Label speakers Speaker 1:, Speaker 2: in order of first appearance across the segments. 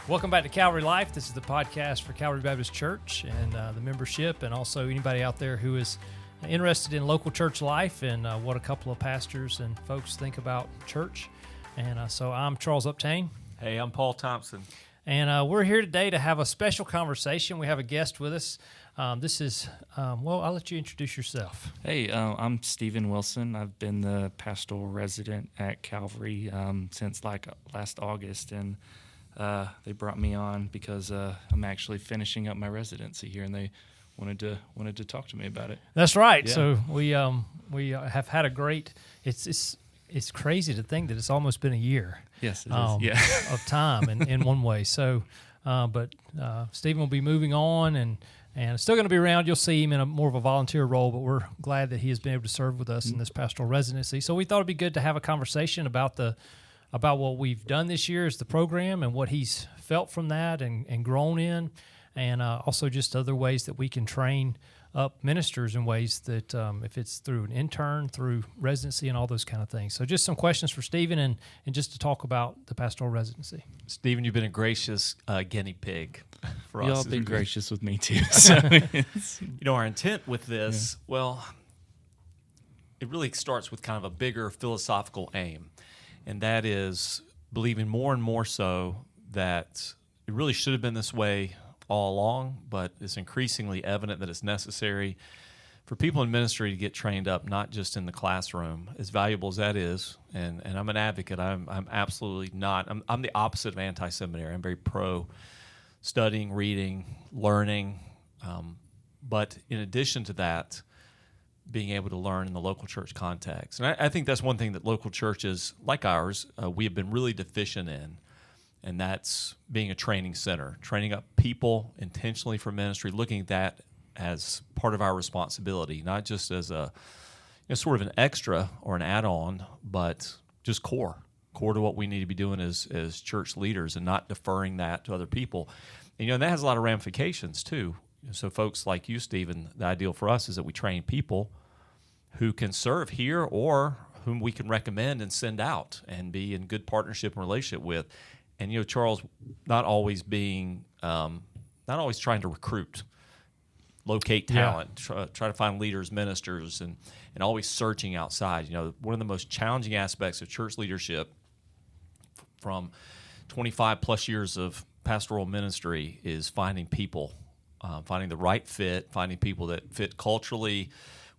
Speaker 1: Welcome back to Calvary Life. This is the podcast for Calvary Baptist Church and the membership, and also anybody out there who is interested in local church life and what a couple of pastors and folks think about church. And so I'm Charles Uptain.
Speaker 2: Hey, I'm Paul Thompson.
Speaker 1: And we're here today to have a special conversation. We have a guest with us. This is, I'll let you introduce yourself.
Speaker 3: Hey, I'm Stephen Wilson. I've been the pastoral resident at Calvary since last August, and they brought me on because I'm actually finishing up my residency here, and they wanted to talk to me about it.
Speaker 1: That's right.
Speaker 3: Yeah.
Speaker 1: So we have had a great. It's crazy to think that it's almost been a year.
Speaker 3: Yes, it is. Yeah.
Speaker 1: Of time in one way. So, but Stephen will be moving on and still going to be around. You'll see him in more of a volunteer role, but we're glad that he has been able to serve with us in this pastoral residency. So we thought it'd be good to have a conversation about what we've done this year as the program and what he's felt from that and grown in, and also just other ways that we can train up ministers in ways that if it's through an intern, through residency, and all those kind of things. So just some questions for Stephen and just to talk about the pastoral residency.
Speaker 2: Stephen, you've been a gracious guinea pig for us.
Speaker 3: Y'all been gracious with me too. So
Speaker 2: our intent with this, it really starts with kind of a bigger philosophical aim, and that is believing more and more so that it really should have been this way all along, but it's increasingly evident that it's necessary for people in ministry to get trained up, not just in the classroom, as valuable as that is. And I'm an advocate. I'm absolutely not. I'm the opposite of anti-seminary. I'm very pro studying, reading, learning. But in addition to that, being able to learn in the local church context. And I think that's one thing that local churches like ours, we have been really deficient in. And that's being a training center, training up people intentionally for ministry, looking at that as part of our responsibility, not just as a sort of an extra or an add-on, but just core to what we need to be doing as church leaders and not deferring that to other people. And that has a lot of ramifications too. So folks like you, Stephen, the ideal for us is that we train people who can serve here or whom we can recommend and send out and be in good partnership and relationship with. And, Charles, not always trying to recruit, locate talent, try to find leaders, ministers, and always searching outside. One of the most challenging aspects of church leadership from 25 plus years of pastoral ministry is finding people, finding the right fit, finding people that fit culturally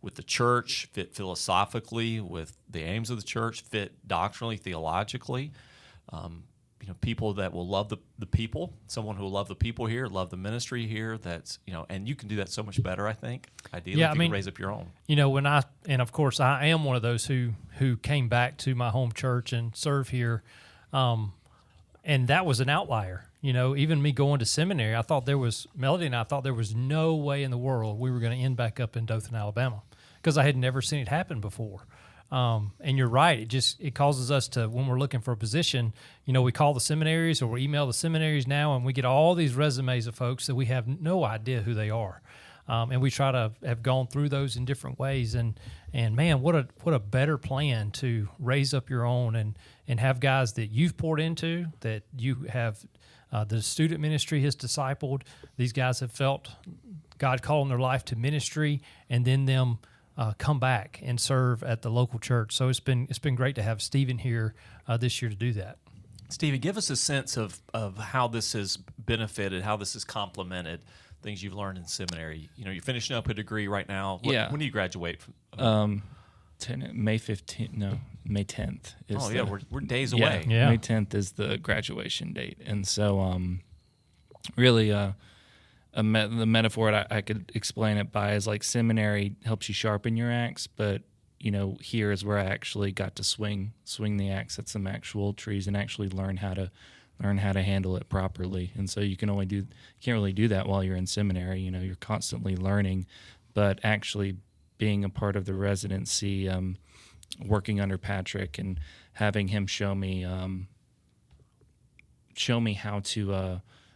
Speaker 2: with the church, fit philosophically with the aims of the church, fit doctrinally, theologically. People that will love the people, someone who will love the people here, love the ministry here. That's, and you can do that so much better, I think, ideally, if you can raise up your own.
Speaker 1: And of course, I am one of those who came back to my home church and serve here, and that was an outlier. Even me going to seminary, Melody and I thought there was no way in the world we were going to end back up in Dothan, Alabama, because I had never seen it happen before. And you're right. It causes us to, when we're looking for a position, we call the seminaries or we email the seminaries now, and we get all these resumes of folks that we have no idea who they are. And we try to have gone through those in different ways. And man, what a better plan to raise up your own and have guys that you've poured into, that you have the student ministry has discipled. These guys have felt God call in their life to ministry, and then them come back and serve at the local church. So it's been great to have Stephen here this year to do that.
Speaker 2: Stephen, give us a sense of how this has benefited, how this has complemented things you've learned in seminary. You're finishing up a degree right now. When do you graduate?
Speaker 3: May 15th. No, May 10th.
Speaker 2: We're days away.
Speaker 3: Yeah. May 10th is the graduation date, and so really. The metaphor I could explain it by is like seminary helps you sharpen your axe, but here is where I actually got to swing the axe at some actual trees and actually learn how to handle it properly. And so you can't really do that while you're in seminary. You're constantly learning, but actually being a part of the residency, working under Patrick and having him show me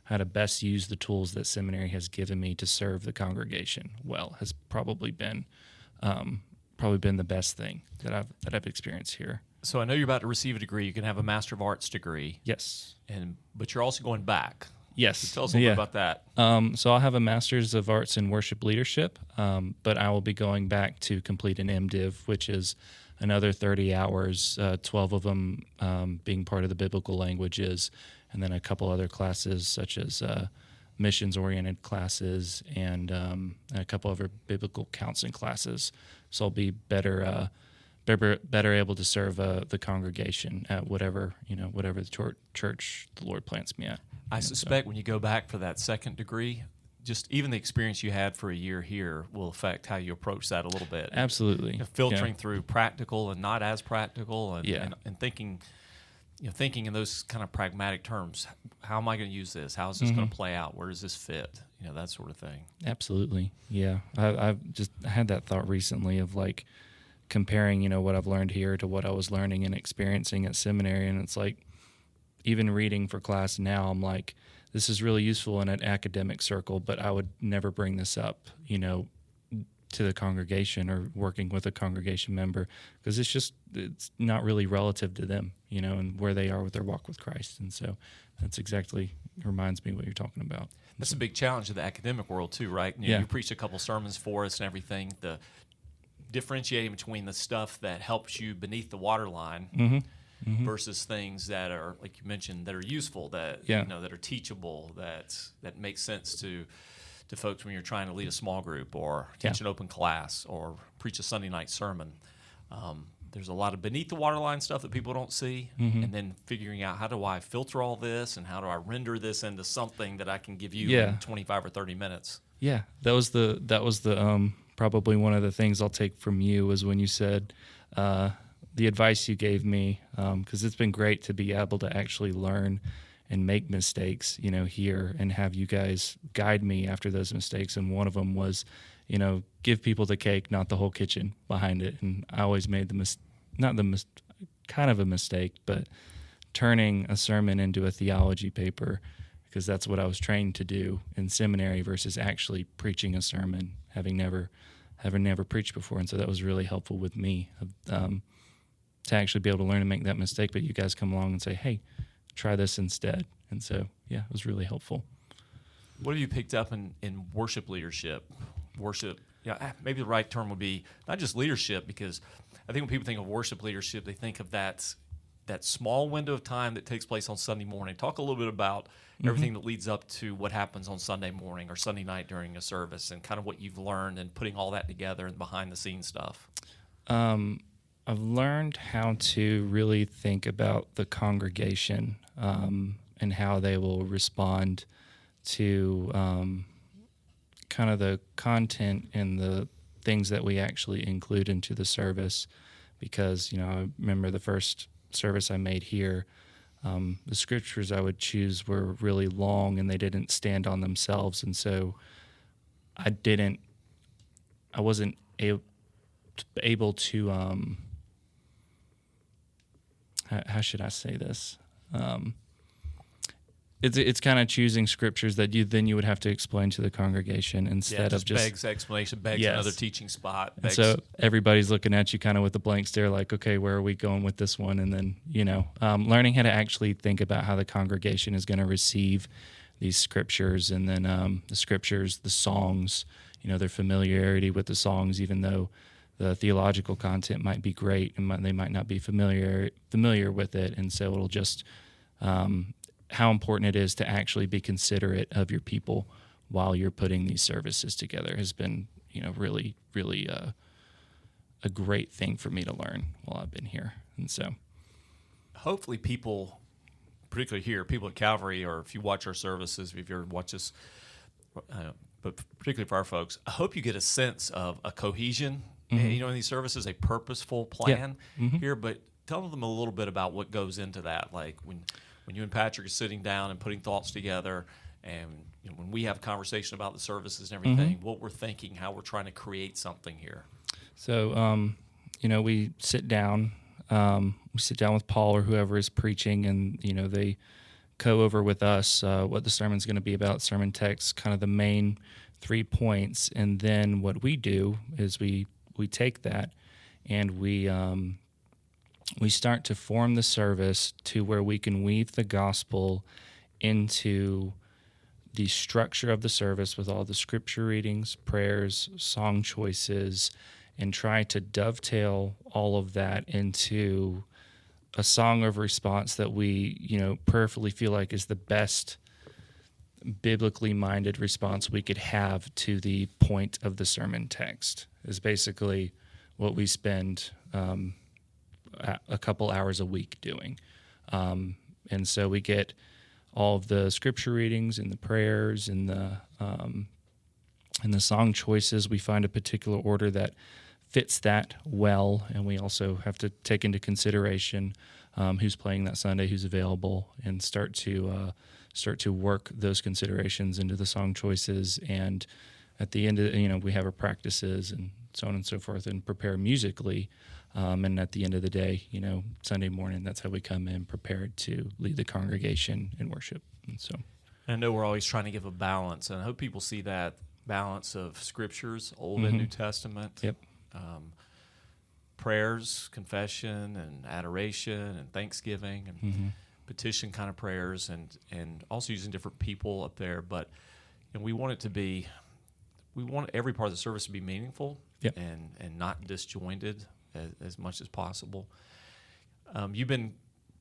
Speaker 3: how to best use the tools that seminary has given me to serve the congregation well has probably been the best thing that I've experienced here.
Speaker 2: So I know you're about to receive a degree. You can have a Master of Arts degree,
Speaker 3: Yes.
Speaker 2: but you're also going back.
Speaker 3: Yes.
Speaker 2: So tell us a little bit about that.
Speaker 3: So I'll have a Master's of Arts in Worship Leadership, but I will be going back to complete an MDiv, which is another 30 hours, 12 of them being part of the biblical languages, and then a couple other classes such as missions-oriented classes and a couple other biblical counseling classes. So I'll be better able to serve the congregation at whatever the church the Lord plants me at.
Speaker 2: I suspect when you go back for that second degree, just even the experience you had for a year here will affect how you approach that a little bit.
Speaker 3: Absolutely.
Speaker 2: Filtering through practical and not as practical, and,
Speaker 3: Yeah.
Speaker 2: and thinking, thinking in those kind of pragmatic terms. How am I going to use this? How is this going to play out? Where does this fit? That sort of thing.
Speaker 3: Absolutely. Yeah. I've just had that thought recently of like comparing, what I've learned here to what I was learning and experiencing at seminary. And it's like, even reading for class now, I'm like, this is really useful in an academic circle, but I would never bring this up, to the congregation or working with a congregation member, because it's not really relative to them, and where they are with their walk with Christ. And so that's exactly reminds me what you're talking about.
Speaker 2: That's a big challenge of the academic world too, right? You preached a couple sermons for us and everything. The differentiating between the stuff that helps you beneath the waterline versus things that are, like you mentioned, that are useful, that that are teachable, that make sense to folks when you're trying to lead a small group or teach an open class or preach a Sunday night sermon. There's a lot of beneath the waterline stuff that people don't see, and then figuring out, how do I filter all this and how do I render this into something that I can give you in 25 or 30 minutes?
Speaker 3: Yeah, that was the probably one of the things I'll take from you was when you said the advice you gave me, because it's been great to be able to actually learn and make mistakes, here, and have you guys guide me after those mistakes. And one of them was, give people the cake, not the whole kitchen behind it. And I always made kind of a mistake, but turning a sermon into a theology paper, because that's what I was trained to do in seminary versus actually preaching a sermon, having never preached before. And so that was really helpful with me to actually be able to learn and make that mistake. But you guys come along and say, hey, try this instead. And so, it was really helpful.
Speaker 2: What have you picked up in worship leadership? Worship, maybe the right term would be not just leadership, because I think when people think of worship leadership, they think of that small window of time that takes place on Sunday morning. Talk a little bit about everything that leads up to what happens on Sunday morning or Sunday night during a service, and kind of what you've learned and putting all that together and behind the scenes stuff.
Speaker 3: I've learned how to really think about the congregation and how they will respond to kind of the content and the things that we actually include into the service. Because, I remember the first service I made here, the scriptures I would choose were really long and they didn't stand on themselves. And so I wasn't able to, how should I say this? It's kind of choosing scriptures that you would have to explain to the congregation instead of just
Speaker 2: begs explanation, begs another teaching spot.
Speaker 3: So everybody's looking at you kind of with a blank stare, like, okay, where are we going with this one? And then learning how to actually think about how the congregation is going to receive these scriptures, and then the scriptures, the songs, their familiarity with the songs, even though the theological content might be great and they might not be familiar with it. And so it'll just how important it is to actually be considerate of your people while you're putting these services together has been, really, really a great thing for me to learn while I've been here. And so
Speaker 2: hopefully people, particularly here, people at Calvary, or if you watch our services, if you ever watch us, but particularly for our folks, I hope you get a sense of a cohesion, in these services, a purposeful plan here. But tell them a little bit about what goes into that, like when you and Patrick are sitting down and putting thoughts together, and when we have a conversation about the services and everything, what we're thinking, how we're trying to create something here.
Speaker 3: So, we sit down with Paul or whoever is preaching, and, they go over with us what the sermon's going to be about, sermon text, kind of the main 3 points. And then what we do is we take that and we we start to form the service to where we can weave the gospel into the structure of the service with all the scripture readings, prayers, song choices, and try to dovetail all of that into a song of response that we, prayerfully feel like is the best biblically minded response we could have to the point of the sermon text, is basically what we spend a couple hours a week doing. And so we get all of the scripture readings and the prayers and the song choices. We find a particular order that fits that well, and we also have to take into consideration who's playing that Sunday, who's available, and start to work those considerations into the song choices. And at the end of we have our practices and so on and so forth, and prepare musically. And at the end of the day, Sunday morning, that's how we come in prepared to lead the congregation in worship. And so,
Speaker 2: I know we're always trying to give a balance, and I hope people see that balance of scriptures, Old and New Testament.
Speaker 3: Yep.
Speaker 2: Prayers, confession, and adoration, and thanksgiving, and petition kind of prayers, and also using different people up there. But we want every part of the service to be meaningful,
Speaker 3: yep,
Speaker 2: and not disjointed as much as possible. You've been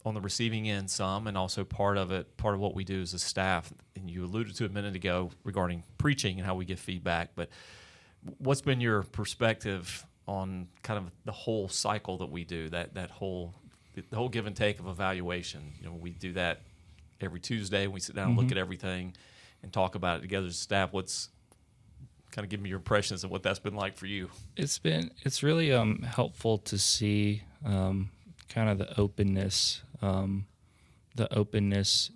Speaker 2: on the receiving end some, and also part of what we do as a staff, and you alluded to a minute ago regarding preaching and how we give feedback. But what's been your perspective on kind of the whole cycle that we do, the whole give and take of evaluation? We do that every Tuesday. We sit down and look at everything and talk about it together as a staff. What's kind of give me your impressions of what that's been like for you?
Speaker 3: It's really helpful to see kind of the openness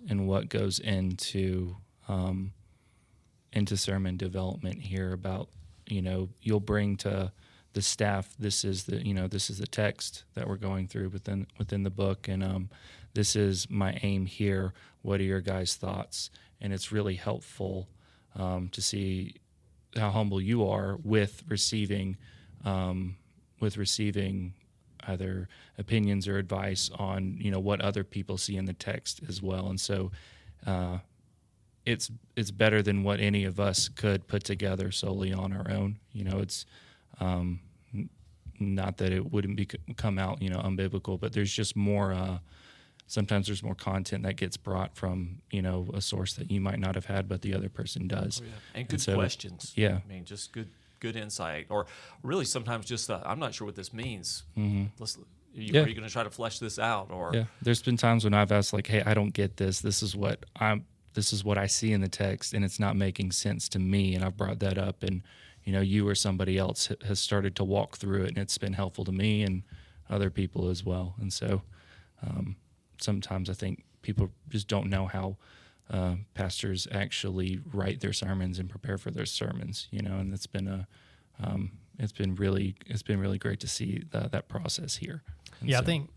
Speaker 3: in what goes into sermon development here. About you'll bring to the staff, this is the text that we're going through within the book, and this is my aim here. What are your guys' thoughts? And it's really helpful to see how humble you are with receiving either opinions or advice on what other people see in the text as well. And so it's better than what any of us could put together solely on our own. It's not that it wouldn't come out unbiblical, but there's just more. Sometimes there's more content that gets brought from a source that you might not have had, but the other person does.
Speaker 2: Oh, yeah. And good questions.
Speaker 3: Yeah,
Speaker 2: I mean, just good insight, or really sometimes just I'm not sure what this means. Are you going to try to flesh this out? Or
Speaker 3: there's been times when I've asked, like, hey, I don't get this. This is what I see in the text, and it's not making sense to me. And I've brought that up, and you or somebody else has started to walk through it, and it's been helpful to me and other people as well. And so sometimes I think people just don't know how pastors actually write their sermons and prepare for their sermons, and it's been really great to see that process here. And
Speaker 1: I think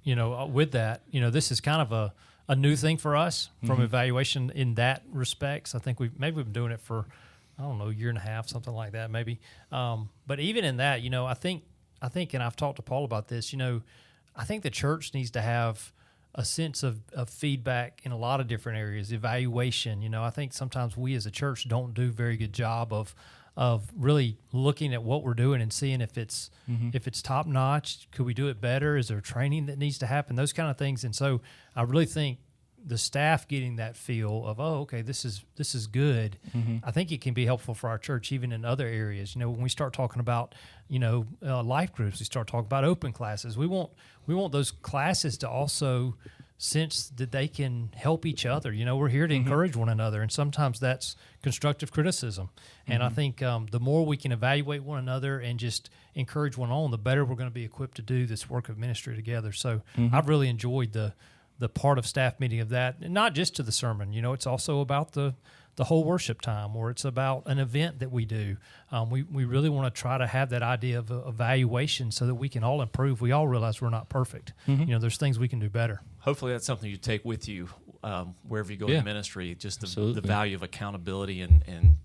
Speaker 1: with that, this is kind of a new thing for us from evaluation in that respects. I think we've been doing it for a year and a half, something like that, maybe. But even in that, I think, and I've talked to Paul about this. I think the church needs to have a sense of feedback in a lot of different areas. Evaluation, I think sometimes we as a church don't do a very good job of really looking at what we're doing and seeing if it's top notch. Could we do it better? Is there training that needs to happen? Those kind of things. And so I really think the staff getting that feel of, okay, this is good. I think it can be helpful for our church even in other areas. When we start talking about life groups, we start talking about open classes. We want those classes to also sense that they can help each other. We're here to encourage one another, and sometimes that's constructive criticism. And I think the more we can evaluate one another and just encourage one on, the better we're going to be equipped to do this work of ministry together. So I've really enjoyed the part of staff meeting of that, and not just to the sermon. It's also about the whole worship time, or it's about an event that we do. We really want to try to have that idea of evaluation so that we can all improve. We all realize we're not perfect. There's things we can do better.
Speaker 2: Hopefully that's something you take with you wherever you go in ministry, just the value of accountability and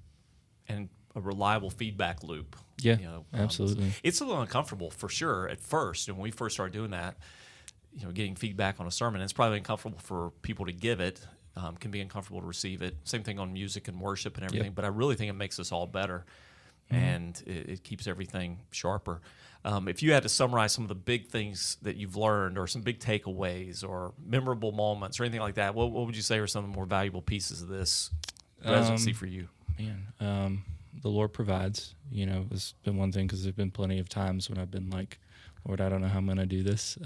Speaker 2: a reliable feedback loop.
Speaker 3: Yeah, absolutely.
Speaker 2: It's a little uncomfortable for sure at first. And when we first started doing that, getting feedback on a sermon. It's probably uncomfortable for people to give it. Can be uncomfortable to receive it. Same thing on music and worship and everything.
Speaker 3: Yep.
Speaker 2: But I really think it makes us all better, and it keeps everything sharper. If you had to summarize some of the big things that you've learned, or some big takeaways, or memorable moments, or anything like that, what would you say are some of the more valuable pieces of this residency for you?
Speaker 3: Man, the Lord provides. It's been one thing, because there've been plenty of times when I've been like, Lord, I don't know how I'm going to do this,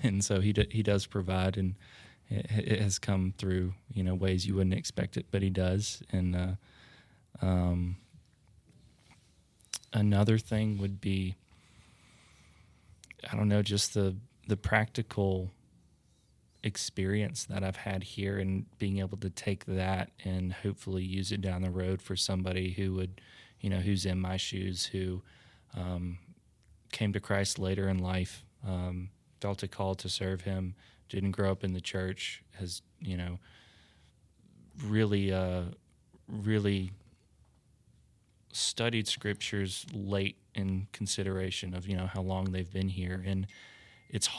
Speaker 3: and so He does provide, and it has come through ways you wouldn't expect it, but He does. And another thing would be, I don't know, just the practical experience that I've had here, and being able to take that and hopefully use it down the road for somebody who would, who's in my shoes, who came to Christ later in life, felt a call to serve Him, didn't grow up in the church, has, really studied scriptures late in consideration of, how long they've been here. And it's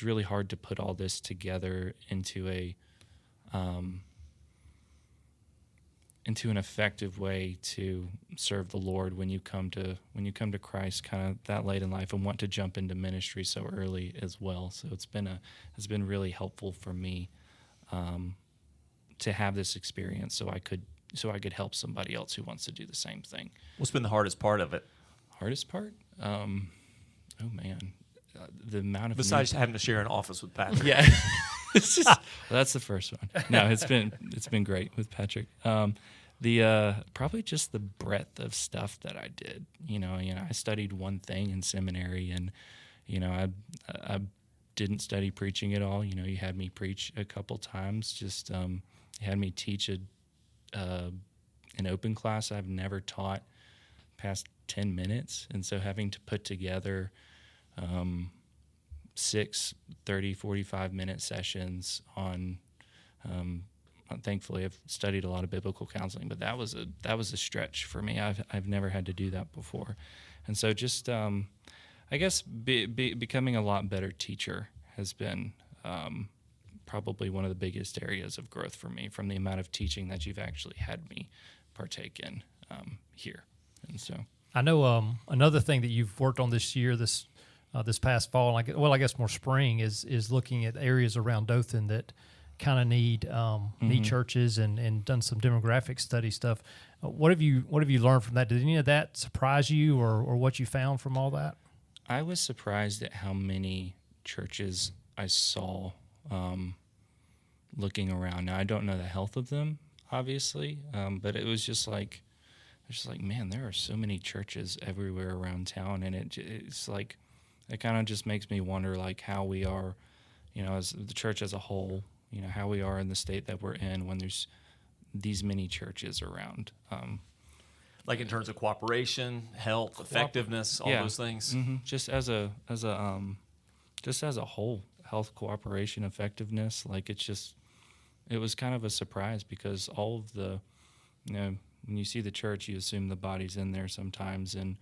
Speaker 3: really hard to put all this together into an effective way to serve the Lord when you come to Christ kind of that late in life and want to jump into ministry so early as well. So it's been really helpful for me to have this experience, so I could help somebody else who wants to do the same thing.
Speaker 2: What's been the hardest part of it?
Speaker 3: Hardest part? Oh man, the amount of
Speaker 2: besides having to share an office with Patrick.
Speaker 3: Yeah, it's just, well, that's the first one. No, it's been great with Patrick. The probably just the breadth of stuff that I did. I studied one thing in seminary, and I didn't study preaching at all. You had me preach a couple times. Just you had me teach an open class I've never taught past 10 minutes, and so having to put together 6 30 45-minute sessions on thankfully I've studied a lot of biblical counseling, but that was a stretch for me. I've never had to do that before. And so just I guess becoming a lot better teacher has been probably one of the biggest areas of growth for me, from the amount of teaching that you've actually had me partake in here. And so
Speaker 1: I know another thing that you've worked on this year, this past fall, I guess more spring, is looking at areas around Dothan that kind of need churches, and done some demographic study stuff. What have you learned from that? Did any of that surprise you, or what you found from all that?
Speaker 3: I was surprised at how many churches I saw looking around. Now, I don't know the health of them, obviously, but it was just like, man, there are so many churches everywhere around town, and it's like, it kind of just makes me wonder, like, how we are, as the church as a whole, how we are in the state that we're in when there's these many churches around.
Speaker 2: Like in terms of cooperation, health, effectiveness, all those things.
Speaker 3: Mm-hmm. Just as a whole, health, cooperation, effectiveness. Like it was kind of a surprise, because all of the, when you see the church, you assume the body's in there sometimes, and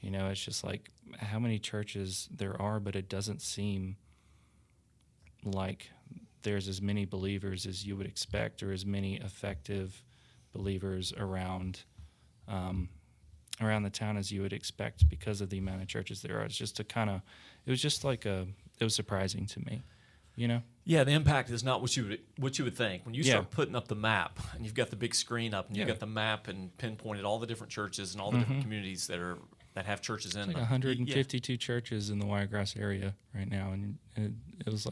Speaker 3: it's just like how many churches there are, but it doesn't seem like there's as many believers as you would expect, or as many effective believers around the town as you would expect, because of the amount of churches there are. It's just it was surprising to me,
Speaker 2: Yeah, the impact is not what you would think. When you start putting up the map, and you've got the big screen up, and you've got the map and pinpointed all the different churches and all the different communities that have churches in them.
Speaker 3: 152 churches in the Wiregrass area right now, and it was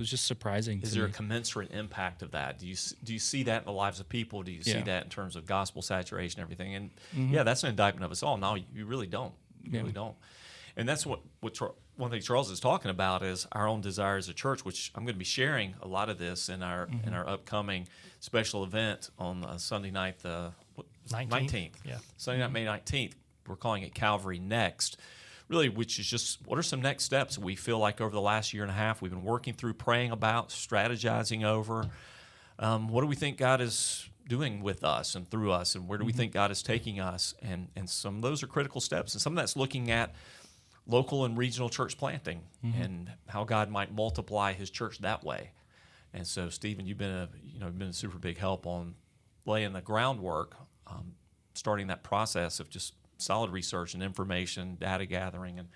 Speaker 3: just surprising.
Speaker 2: Is there a commensurate impact of that? Do you see that in the lives of people? Do you see that in terms of gospel saturation, everything? And that's an indictment of us all. No, you really don't. You really don't. And that's what one thing Charles is talking about is our own desire as a church, which I'm going to be sharing a lot of this in our upcoming special event on Sunday night, the 19th.
Speaker 1: Yeah.
Speaker 2: Sunday night, May 19th. We're calling it Calvary Next, really, which is just what are some next steps we feel like over the last year and a half we've been working through, praying about, strategizing over. What do we think God is doing with us and through us, and where do we think God is taking us? And some of those are critical steps, and some of that's looking at local and regional church planting and how God might multiply His church that way. And so, Stephen, you've been a super big help on laying the groundwork, starting that process of just solid research and information, data gathering, and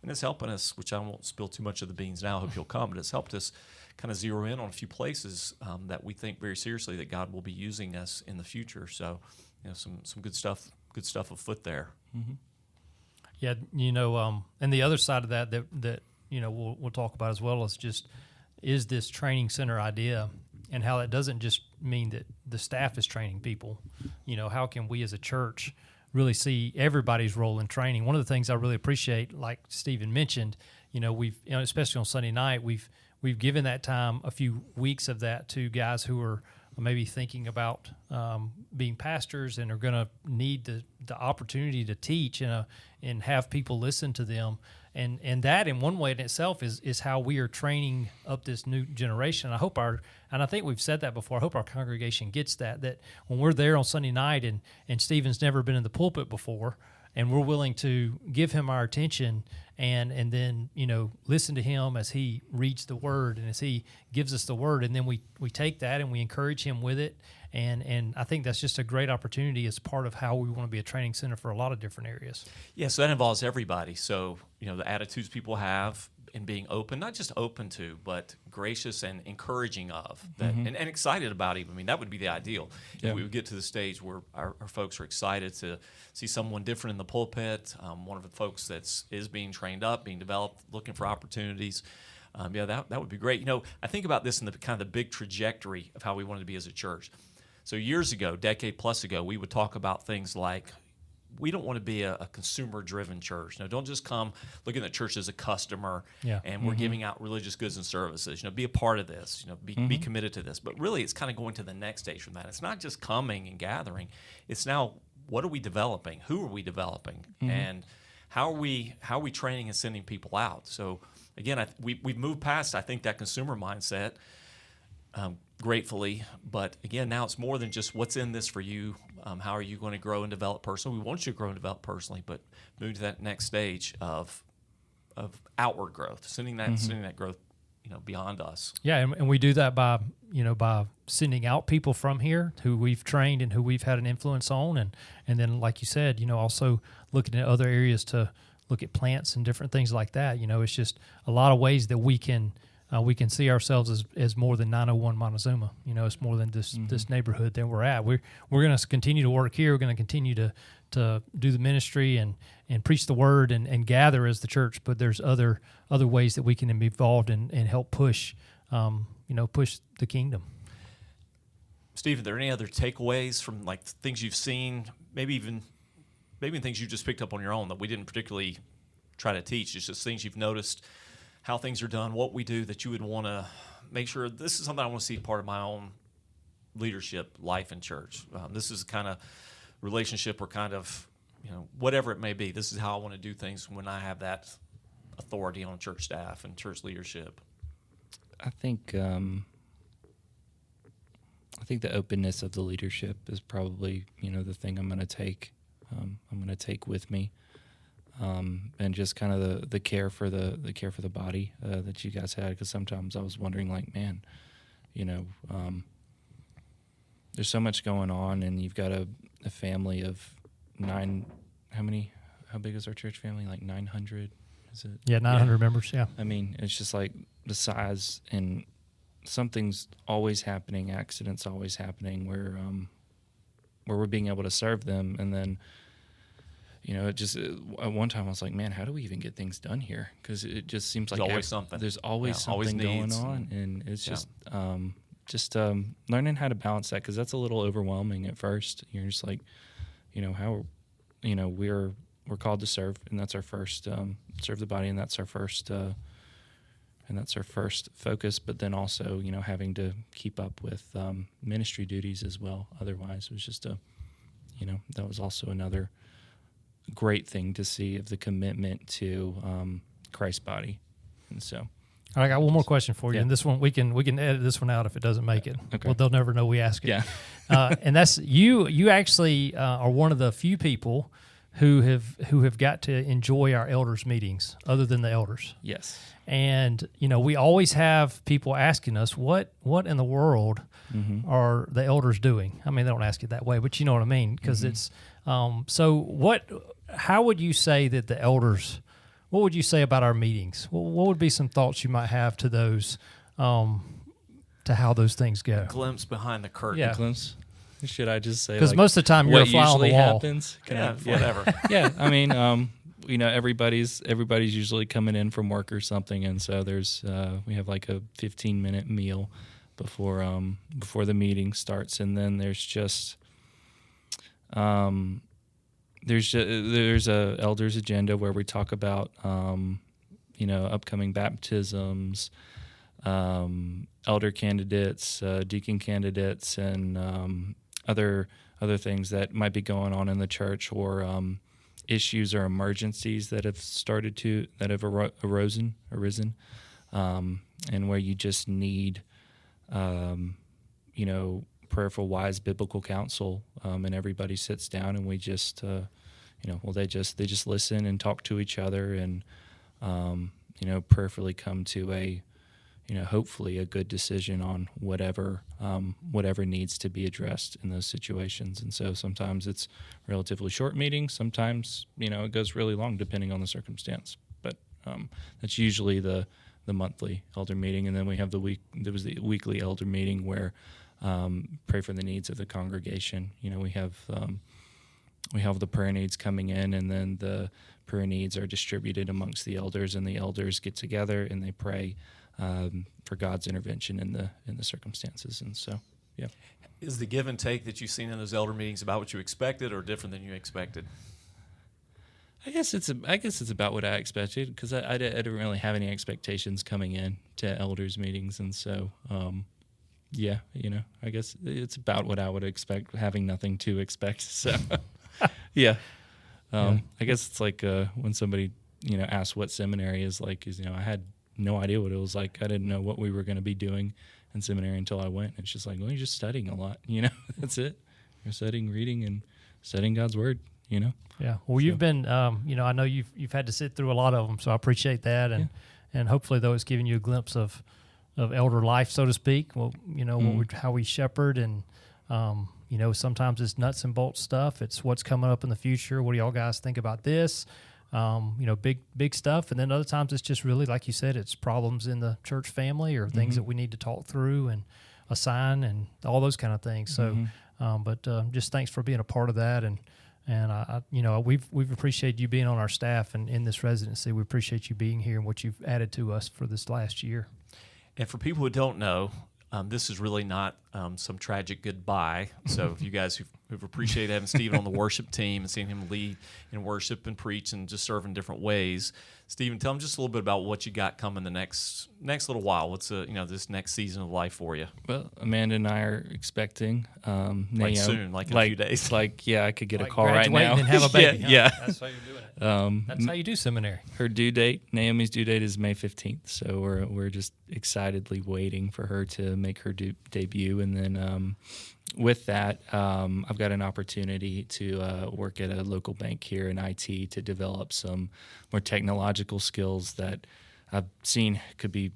Speaker 2: it's helping us, which I won't spill too much of the beans now, I hope you'll come, but it's helped us kind of zero in on a few places that we think very seriously that God will be using us in the future. So, some good stuff afoot there.
Speaker 1: Mm-hmm. Yeah, and the other side of that we'll talk about as well is this training center idea, and how that doesn't just mean that the staff is training people. How can we as a church really see everybody's role in training? One of the things I really appreciate, like Stephen mentioned, we've, especially on Sunday night, we've given that time, a few weeks of that, to guys who are maybe thinking about being pastors and are going to need the opportunity to teach and have people listen to them. And that, in one way in itself, is how we are training up this new generation. And I think we've said that before, I hope our congregation gets that when we're there on Sunday night and Stephen's never been in the pulpit before, and we're willing to give him our attention and then, listen to him as he reads the word and as he gives us the word, and then we take that and we encourage him with it. And I think that's just a great opportunity as part of how we want to be a training center for a lot of different areas. Yeah,
Speaker 2: so that involves everybody. So, the attitudes people have in being open, not just open to, but gracious and encouraging of, that, and excited about even. I mean, that would be the ideal.
Speaker 3: Yeah.
Speaker 2: If we would get to the stage where our folks are excited to see someone different in the pulpit, one of the folks is being trained up, being developed, looking for opportunities. That would be great. I think about this in the kind of the big trajectory of how we wanted to be as a church. So years ago, decade plus ago, we would talk about things like, we don't want to be a consumer-driven church. Don't just come looking at church as a customer, and we're giving out religious goods and services. Be a part of this. Be committed to this. But really, it's kind of going to the next stage from that. It's not just coming and gathering. It's now, what are we developing? Who are we developing? And how are we training and sending people out? So again, we've moved past, I think, that consumer mindset. Gratefully, but again, now it's more than just what's in this for you. How are you going to grow and develop personally? We want you to grow and develop personally, but move to that next stage of outward growth, sending that growth, beyond us. Yeah,
Speaker 1: and we do that by sending out people from here who we've trained and who we've had an influence on, and then, like you said, also looking at other areas to look at plants and different things like that. It's just a lot of ways that we can see ourselves as more than 901 Montezuma. It's more than this neighborhood that we're at. We're going to continue to work here. We're going to continue to do the ministry and preach the word and gather as the church. But there's other ways that we can be involved and help push the kingdom.
Speaker 2: Steve, are there any other takeaways from like things you've seen, maybe even things you just picked up on your own that we didn't particularly try to teach? It's just things you've noticed, how things are done, what we do, that you would want to make sure this is something I want to see part of my own leadership life in church. This is kind of relationship or kind of, whatever it may be. This is how I want to do things when I have that authority on church staff and church leadership.
Speaker 3: I think the openness of the leadership is probably, the thing I'm going to take with me. And just kind of the care for the body that you guys had, because sometimes I was wondering, like, man, there's so much going on, and you've got a family of 9. How big is our church family? Like 900? Is it?
Speaker 1: Yeah, 900 members. Yeah.
Speaker 3: I mean, it's just like the size, and something's always happening. Accidents always happening where we're being able to serve them, and then. It just at one time I was like, man, how do we even get things done here? Because it just seems like
Speaker 2: there's always something.
Speaker 3: There's always something going on, and it's just learning how to balance that, because that's a little overwhelming at first. You're just like, how, we're called to serve, and that's our first serve the body, and that's our first focus. But then also, having to keep up with ministry duties as well. Otherwise, it was just that was also another great thing to see, of the commitment to Christ's body. And so
Speaker 1: I got one more question for you, and this one we can edit this one out if it doesn't make it.
Speaker 3: Okay.
Speaker 1: Well, they'll never know we ask it.
Speaker 3: Yeah.
Speaker 1: And that's you actually are one of the few people who have got to enjoy our elders meetings other than the elders.
Speaker 3: Yes.
Speaker 1: And we always have people asking us what in the world are the elders doing. I mean, they don't ask it that way, but you know what I mean, because it's so how would you say that the elders, what would you say about our meetings? What would be some thoughts you might have to those, to how those things go?
Speaker 2: Glimpse behind the curtain.
Speaker 1: Yeah.
Speaker 3: Glimpse. Should I just say?
Speaker 1: Because most of the time you're a
Speaker 3: what
Speaker 1: fly on the
Speaker 3: usually
Speaker 1: wall.
Speaker 3: happens?
Speaker 2: Whatever.
Speaker 3: Yeah, I mean, everybody's usually coming in from work or something, and so there's we have like a 15-minute meal before the meeting starts, and then there's a elders agenda where we talk about upcoming baptisms, elder candidates, deacon candidates, and other things that might be going on in the church, or issues or emergencies that have arisen, and where you just need prayerful, wise biblical counsel, and everybody sits down and we just they just listen and talk to each other, and prayerfully come to a hopefully a good decision on whatever needs to be addressed in those situations. And so sometimes it's relatively short meetings, sometimes it goes really long depending on the circumstance, but that's usually the monthly elder meeting. And then we have the weekly elder meeting where pray for the needs of the congregation. We have the prayer needs coming in, and then the prayer needs are distributed amongst the elders, and the elders get together and they pray for God's intervention in the circumstances. And so, yeah.
Speaker 2: Is the give and take that you've seen in those elder meetings about what you expected, or different than you expected?
Speaker 3: I guess it's about what I expected, because I didn't really have any expectations coming in to elders meetings, and so I guess it's about what I would expect, having nothing to expect. So yeah. I guess it's like when somebody asks what seminary is like, I had no idea what it was like. I didn't know what we were going to be doing in seminary until I went. It's just like, well, you're just studying a lot, that's it. You're studying, reading, and studying God's word, Yeah.
Speaker 1: Well, you've been, I know you've had to sit through a lot of them, so I appreciate that. And hopefully though it's giving you a glimpse of elder life, so to speak. Well, how we shepherd, and, sometimes it's nuts and bolts stuff. It's what's coming up in the future. What do y'all guys think about this? Big stuff. And then other times it's just really, like you said, it's problems in the church family, or things that we need to talk through and assign, and all those kind of things. So, just thanks for being a part of that. And we've appreciated you being on our staff and in this residency. We appreciate you being here and what you've added to us for this last year.
Speaker 2: And for people who don't know, this is really not some tragic goodbye. So if you guys who've appreciated having Stephen on the worship team and seeing him lead in worship and preach and just serve in different ways, Stephen, tell them just a little bit about what you got coming the next little while. What's this next season of life for you?
Speaker 3: Well, Amanda and I are expecting
Speaker 2: soon, like in a few days.
Speaker 3: I could get a call right now
Speaker 1: and have a baby.
Speaker 3: Yeah.
Speaker 1: That's how you're doing it. That's how you do seminary.
Speaker 3: Her Naomi's due date is May 15th, so we're just excitedly waiting for her to make her debut. And then with that, I've got an opportunity to work at a local bank here in IT to develop some more technological skills that I've seen could be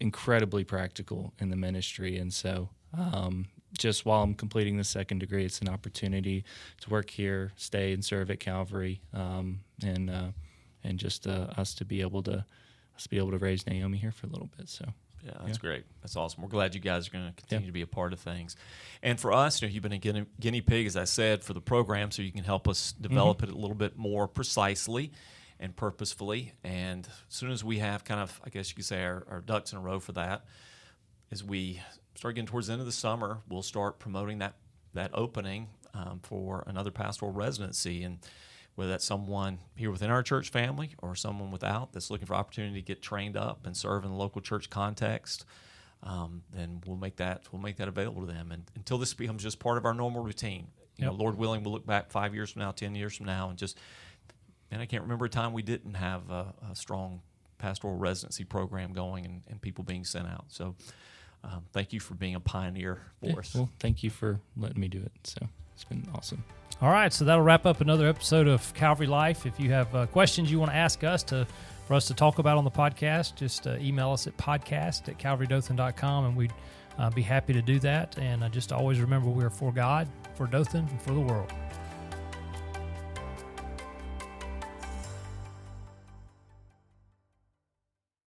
Speaker 3: incredibly practical in the ministry. And so just while I'm completing the second degree, it's an opportunity to work here, stay and serve at Calvary, and just us to be able to raise Naomi here for a little bit. So.
Speaker 2: Yeah, that's great. That's awesome. We're glad you guys are going to continue to be a part of things. And for us, you've been a guinea pig, as I said, for the program, so you can help us develop it a little bit more precisely and purposefully. And as soon as we have kind of, I guess you could say, our ducks in a row for that, as we start getting towards the end of the summer, we'll start promoting that opening for another pastoral residency. And whether that's someone here within our church family or someone without that's looking for opportunity to get trained up and serve in the local church context, then we'll make that available to them. And until this becomes just part of our normal routine, Lord willing, we'll look back 5 years from now, 10 years from now, and I can't remember a time we didn't have a strong pastoral residency program going and people being sent out. So thank you for being a pioneer for us.
Speaker 3: Well, thank you for letting me do it. So it's been awesome.
Speaker 1: All right, so that'll wrap up another episode of Calvary Life. If you have questions you want to ask us for us to talk about on the podcast, just email us at podcast@calvarydothan.com, and we'd be happy to do that. And just always remember, we are for God, for Dothan, and for the world.